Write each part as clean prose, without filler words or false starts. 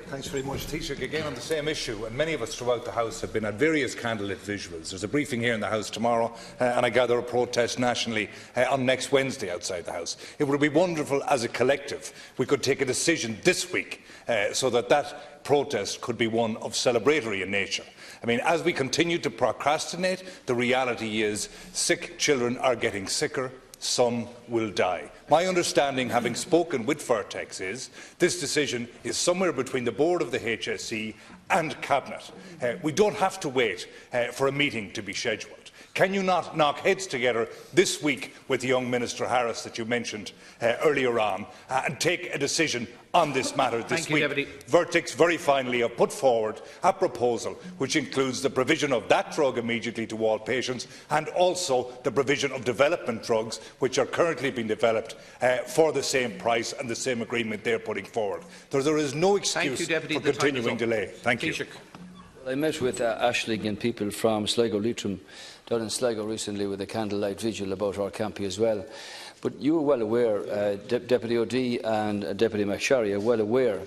Thanks very much, Taoiseach. Again on the same issue, and many of us throughout the House have been at various candlelit visuals. There's a briefing here in the House tomorrow, and I gather a protest nationally on next Wednesday outside the House. It would be wonderful as a collective we could take a decision this week so that protest could be one of celebratory in nature. I mean, as we continue to procrastinate, the reality is sick children are getting sicker. Some will die. My understanding, having spoken with Vertex, is this decision is somewhere between the board of the HSE and Cabinet. We don't have to wait for a meeting to be scheduled. Can you not knock heads together this week with the young Minister Harris that you mentioned earlier on and take a decision on this matter this week? Vertex very finally have put forward a proposal which includes the provision of that drug immediately to all patients and also the provision of development drugs which are currently being developed for the same price and the same agreement they are putting forward. There is no excuse for continuing delay. Thank you. I met with Ashling and people from Sligo Leitrim down in Sligo recently with a candlelight vigil about Orkambi as well. But you are well aware, Deputy O'D and Deputy MacSharry are well aware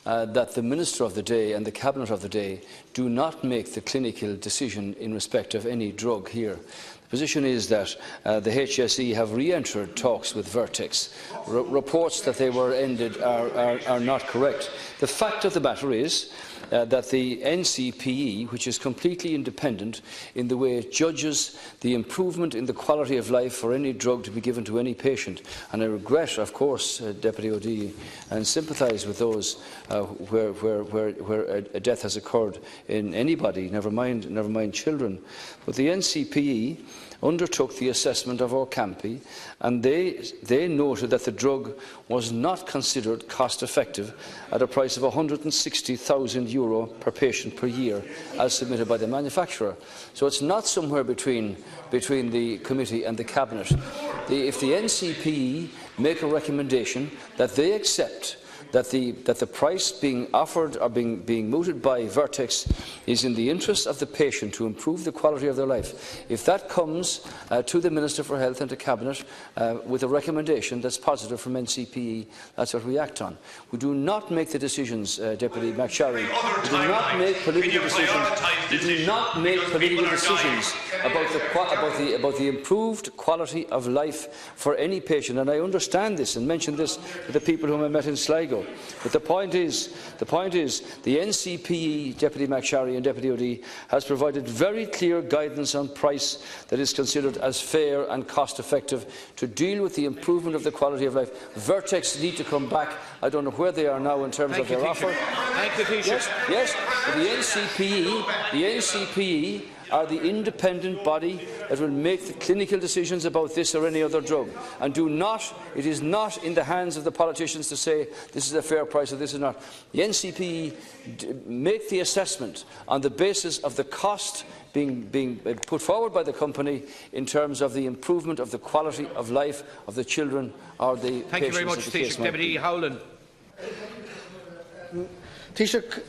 that the Minister of the day and the Cabinet of the day do not make the clinical decision in respect of any drug here. The position is that the HSE have re-entered talks with Vertex. Reports that they were ended are not correct. The fact of the matter is that the NCPE, which is completely independent in the way it judges the improvement in the quality of life for any drug to be given to any patient, and I regret, of course, Deputy O'D, and sympathise with those where a death has occurred in anybody, never mind children. But the NCPE undertook the assessment of Orkambi, and they noted that the drug was not considered cost-effective at a price of €160,000 per patient per year, as submitted by the manufacturer. So it's not somewhere between the committee and the Cabinet. If the NCPE make a recommendation that they accept that the price being offered or being mooted by Vertex is in the interest of the patient to improve the quality of their life. If that comes to the Minister for Health and to Cabinet with a recommendation that's positive from NCPE, that's what we act on. We do not make the decisions, Deputy MacSharry. We do not make political decisions. We do not make political decisions about the improved quality of life for any patient. And I understand this and mentioned this to the people whom I met in Sligo. But the point is, the NCPE, Deputy MacSharry and Deputy O'D, has provided very clear guidance on price that is considered as fair and cost-effective to deal with the improvement of the quality of life. Vertex need to come back. I don't know where they are now in terms of their offer. Yes, but the NCPE are the independent body that will make the clinical decisions about this or any other drug. And it is not in the hands of the politicians to say this is a fair price or this is not. The NCPE make the assessment on the basis of the cost being put forward by the company in terms of the improvement of the quality of life of the children or the patients. Thank you very much, Taoiseach. Deputy Howland. Taoiseach,